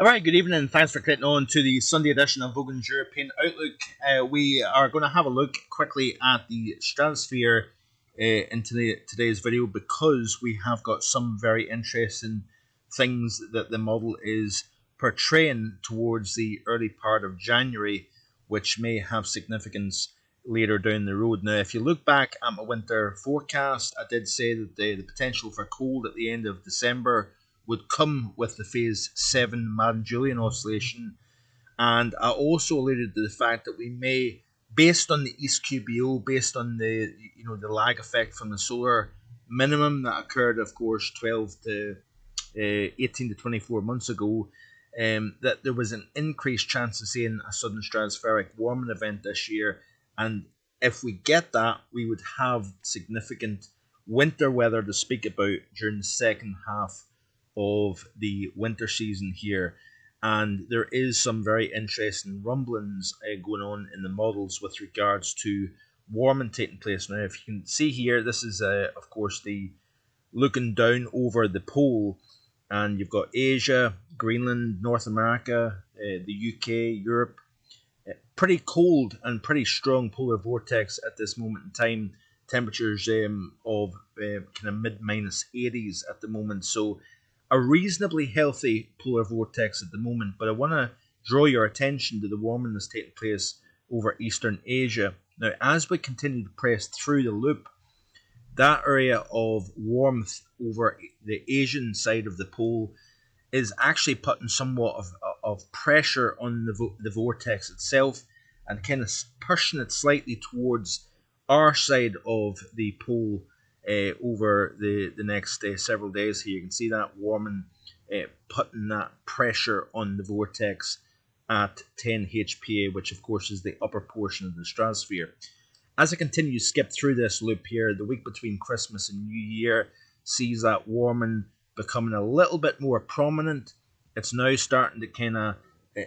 Alright, good evening and thanks for clicking on to the Sunday edition of Vogan's European Outlook. We are going to have a look quickly at the stratosphere in today's video because we have got some very interesting things that the model is portraying towards the early part of January, which may have significance later down the road. Now, if you look back at my winter forecast, I did say that the potential for cold at the end of December would come with the phase 7 Madden-Julian oscillation, and I also alluded to the fact that we may, based on the East QBO, based on the the lag effect from the solar minimum that occurred, of course, 12 to 18 to 24 months ago, that there was an increased chance of seeing a sudden stratospheric warming event this year, and if we get that, we would have significant winter weather to speak about during the second half of the winter season here, and there is some very interesting rumblings going on in the models with regards to warming taking place. Now, if you can see here, this is of course the looking down over the pole, and you've got Asia, Greenland, North America, the UK, Europe. Pretty cold and pretty strong polar vortex at this moment in time. Temperatures of kind of mid-minus 80s at the moment, so a reasonably healthy polar vortex at the moment, but I want to draw your attention to the warming that's taking place over Eastern Asia. Now, as we continue to press through the loop, that area of warmth over the Asian side of the pole is actually putting somewhat of pressure on the vortex itself and kind of pushing it slightly towards our side of the pole. Over the next several days here. You can see that warming putting that pressure on the vortex at 10 HPA, which of course is the upper portion of the stratosphere. As I continue to skip through this loop here, the week between Christmas and New Year sees that warming becoming a little bit more prominent. It's now starting to kind of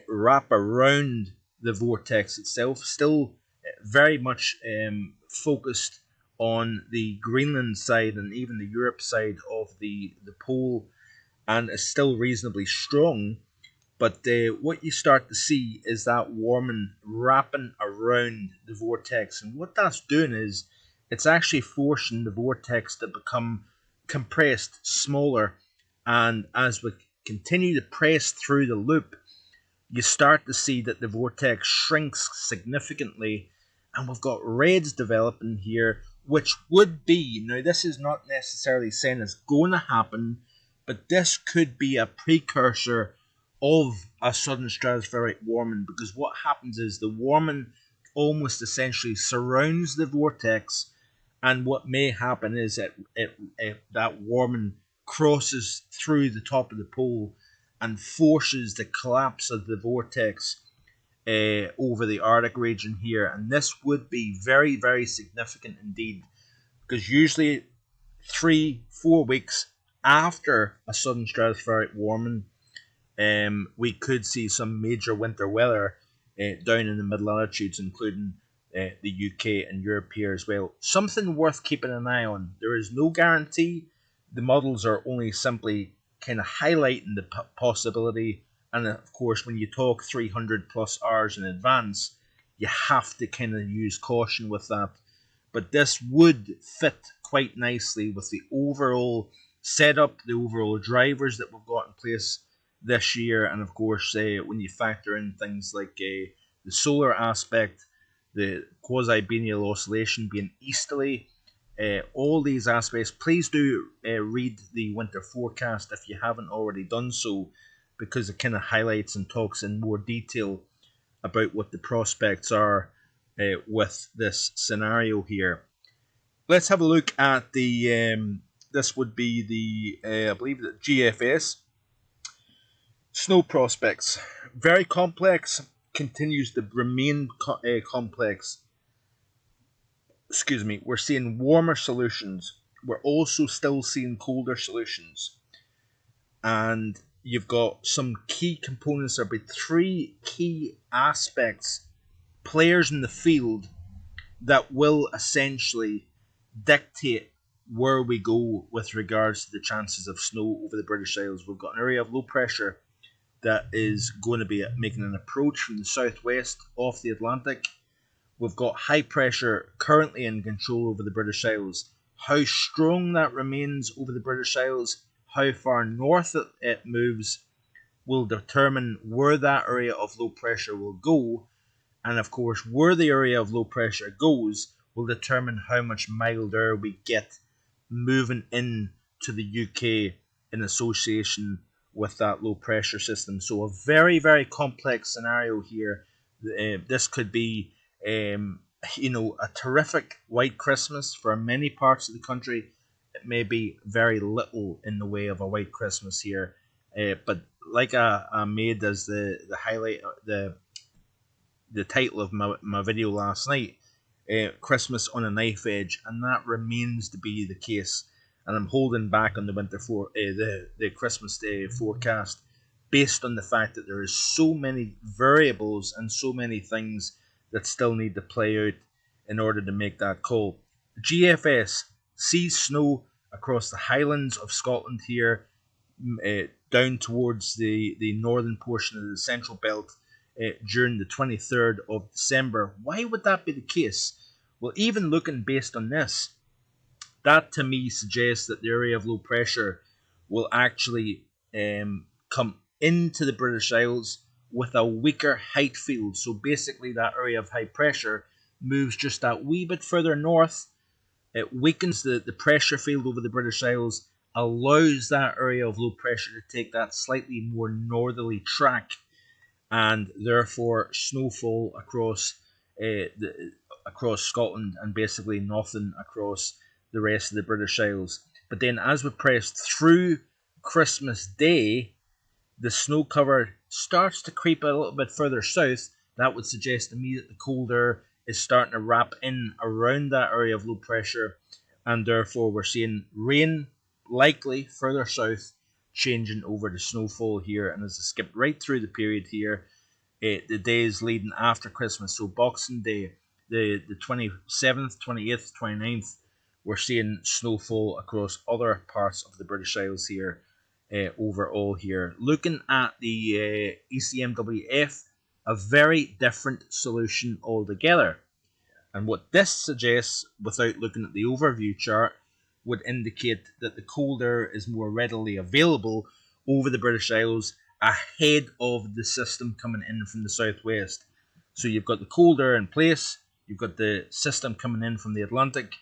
wrap around the vortex itself, still very much focused on the Greenland side and even the Europe side of the pole, and is still reasonably strong. But what you start to see is that warming wrapping around the vortex, and what that's doing is it's actually forcing the vortex to become compressed, smaller, and as we continue to press through the loop, you start to see that the vortex shrinks significantly, and we've got reds developing here, which would be, now this is not necessarily saying it's going to happen, but this could be a precursor of a sudden stratospheric warming, because what happens is the warming almost essentially surrounds the vortex, and what may happen is that that warming crosses through the top of the pole and forces the collapse of the vortex over the Arctic region here, and this would be very, very significant indeed, because usually 3-4 weeks after a sudden stratospheric warming, we could see some major winter weather down in the mid latitudes, including the UK and Europe here as well. Something worth keeping an eye on. There is no guarantee. The models are only simply kind of highlighting the possibility. And of course, when you talk 300 plus hours in advance, you have to kind of use caution with that. But this would fit quite nicely with the overall setup, the overall drivers that we've got in place this year. And of course, when you factor in things like the solar aspect, the quasi-biennial oscillation being easterly, all these aspects, please do read the winter forecast if you haven't already done so, because it kind of highlights and talks in more detail about what the prospects are with this scenario here. Let's have a look at the, this would be the, I believe the GFS. Snow prospects. Very complex, continues to remain complex. Excuse me, we're seeing warmer solutions. We're also still seeing colder solutions. And you've got some key components. There'll be 3 key aspects, players in the field, that will essentially dictate where we go with regards to the chances of snow over the British Isles. We've got an area of low pressure that is going to be making an approach from the southwest off the Atlantic. We've got high pressure currently in control over the British Isles. How strong that remains over the British Isles, how far north it moves, will determine where that area of low pressure will go. And of course, where the area of low pressure goes will determine how much mild air we get moving in to the UK in association with that low pressure system. So a very, very complex scenario here. This could be, a terrific white Christmas for many parts of the country. It may be very little in the way of a white Christmas here, but like I made as the highlight, the title of my video last night, Christmas on a knife edge, and that remains to be the case. And I'm holding back on the the Christmas Day forecast based on the fact that there is so many variables and so many things that still need to play out in order to make that call. GFS sees snow across the highlands of Scotland here, down towards the northern portion of the central belt during the 23rd of December. Why would that be the case? Well, even looking based on this, that to me suggests that the area of low pressure will actually come into the British Isles with a weaker height field. So basically that area of high pressure moves just that wee bit further north. It weakens the pressure field over the British Isles, allows that area of low pressure to take that slightly more northerly track, and therefore snowfall across across Scotland and basically nothing across the rest of the British Isles. But then as we press through Christmas Day, the snow cover starts to creep a little bit further south. That would suggest to me that the cold air is starting to wrap in around that area of low pressure, and therefore we're seeing rain likely further south changing over to snowfall here. And as I skip right through the period here, the days leading after Christmas, so Boxing Day, the 27th, 28th, 29th, we're seeing snowfall across other parts of the British Isles here, overall here. Looking at the ECMWF, a very different solution altogether. And what this suggests, without looking at the overview chart, would indicate that the cold air is more readily available over the British Isles ahead of the system coming in from the southwest. So you've got the cold air in place, you've got the system coming in from the Atlantic,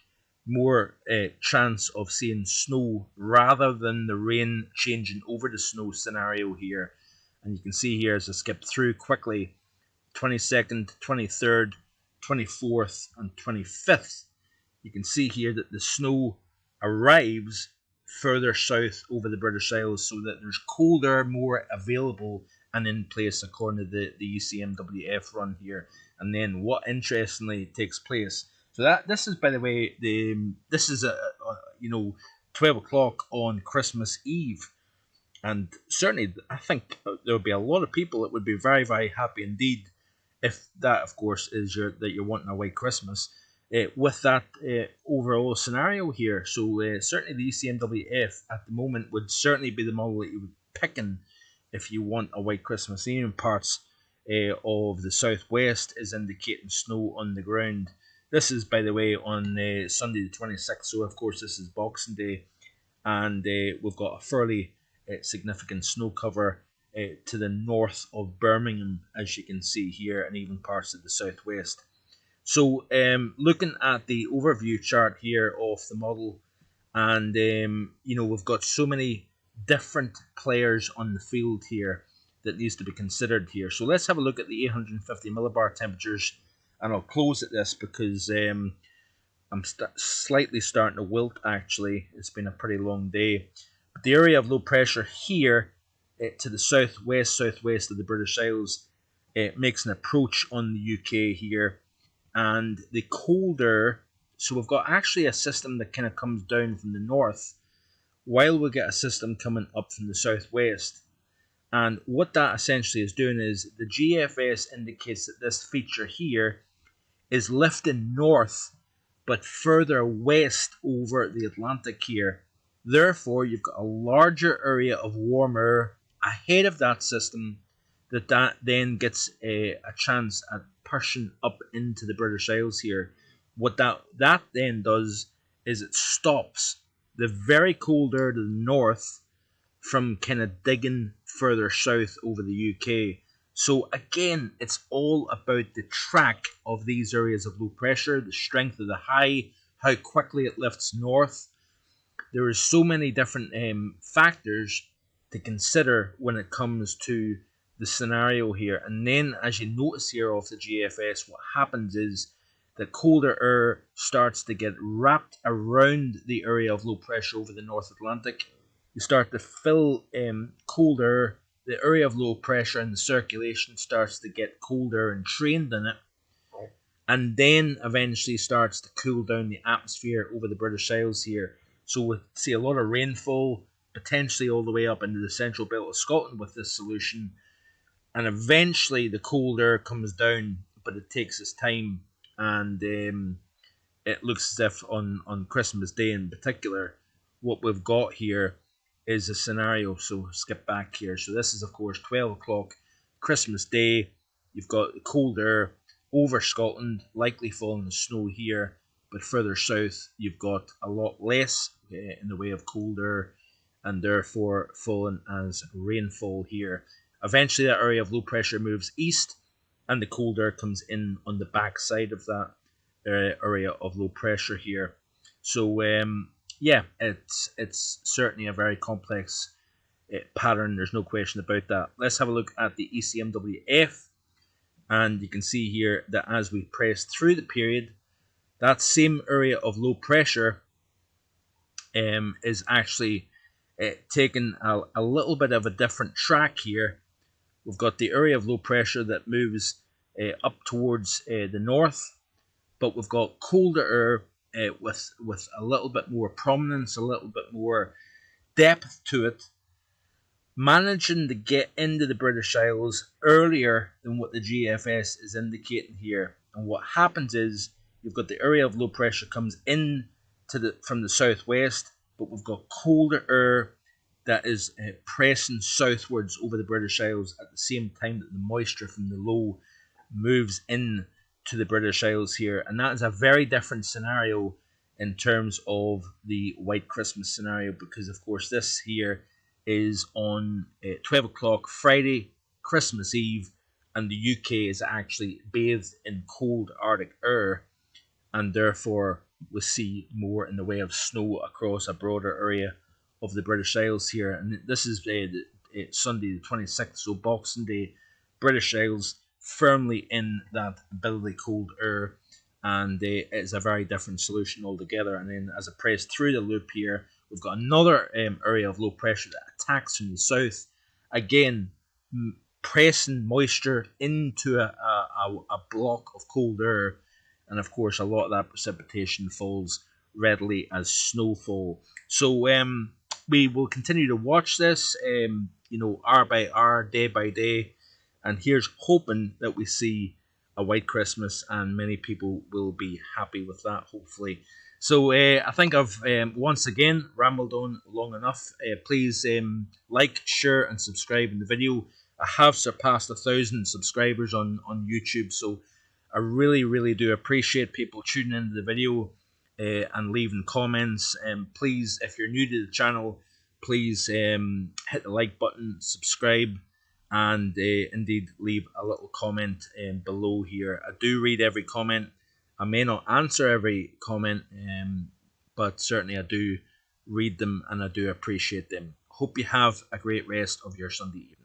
more chance of seeing snow rather than the rain changing over to snow scenario here. And you can see here as I skip through quickly, 22nd, 23rd, 24th and 25th, you can see here that the snow arrives further south over the British Isles, so that there's colder, more available and in place according to the ECMWF run here. And then what interestingly takes place, so that this is, by the way, this is 12 o'clock on Christmas Eve, and certainly I think there would be a lot of people that would be very, very happy indeed if that, of course, is that you're wanting a white Christmas. With that overall scenario here. So certainly the ECMWF at the moment would certainly be the model that you would pick in if you want a white Christmas. Even parts of the southwest is indicating snow on the ground. This is, by the way, on Sunday the 26th, so of course this is Boxing Day, and we've got a fairly significant snow cover to the north of Birmingham, as you can see here, and even parts of the southwest. So looking at the overview chart here of the model, and we've got so many different players on the field here that needs to be considered here. So let's have a look at the 850 millibar temperatures, and I'll close at this because I'm slightly starting to wilt actually. It's been a pretty long day. But the area of low pressure here to the southwest of the British Isles makes an approach on the UK here. And the colder, so we've got actually a system that kind of comes down from the north, while we get a system coming up from the southwest. And what that essentially is doing is the GFS indicates that this feature here is lifting north, but further west over the Atlantic here. Therefore, you've got a larger area of warm air ahead of that system that then gets a chance at pushing up into the British Isles here. What that then does is it stops the very cold air to the north from kind of digging further south over the UK. So again, it's all about the track of these areas of low pressure, the strength of the high, how quickly it lifts north. There are so many different factors to consider when it comes to the scenario here. And then, as you notice here off the GFS, what happens is the colder air starts to get wrapped around the area of low pressure over the North Atlantic. You start to fill cold air. The area of low pressure and the circulation starts to get colder and trained in it, and then eventually starts to cool down the atmosphere over the British Isles here. So we see a lot of rainfall, potentially all the way up into the central belt of Scotland with this solution, and eventually the cold air comes down, but it takes its time, and it looks as if on Christmas Day in particular, what we've got here is a scenario. So skip back here. So this is, of course, 12 o'clock Christmas Day. You've got the cold air over Scotland, likely falling snow here, but further south you've got a lot less in the way of cold air, and therefore falling as rainfall here. Eventually that area of low pressure moves east, and the cold air comes in on the back side of that area of low pressure here. So yeah, it's certainly a very complex pattern. There's no question about that. Let's have a look at the ECMWF, and you can see here that as we press through the period, that same area of low pressure is actually taking a little bit of a different track here. We've got the area of low pressure that moves up towards the north, but we've got colder air with a little bit more prominence, a little bit more depth to it, managing to get into the British Isles earlier than what the GFS is indicating here. And what happens is you've got the area of low pressure comes in from the southwest, but we've got colder air that is pressing southwards over the British Isles at the same time that the moisture from the low moves in to the British Isles here. And that is a very different scenario in terms of the White Christmas scenario, because of course this here is on 12 o'clock Friday, Christmas Eve, and the UK is actually bathed in cold Arctic air, and therefore we see more in the way of snow across a broader area of the British Isles here. And this is Sunday the 26th, so Boxing Day, British Isles firmly in that bitterly cold air, and it's a very different solution altogether. And then as I press through the loop here, we've got another area of low pressure that attacks from the south, again pressing moisture into a block of cold air, and of course a lot of that precipitation falls readily as snowfall. So we will continue to watch this, hour by hour, day by day, and here's hoping that we see a White Christmas, and many people will be happy with that, hopefully. So I think I've once again rambled on long enough. Please like, share, and subscribe in the video. I have surpassed 1,000 subscribers on YouTube, so I really do appreciate people tuning into the video and leaving comments. Please, if you're new to the channel, please hit the like button, subscribe, and indeed leave a little comment below here. I do read every comment. I may not answer every comment, but certainly I do read them and I do appreciate them. Hope you have a great rest of your Sunday evening.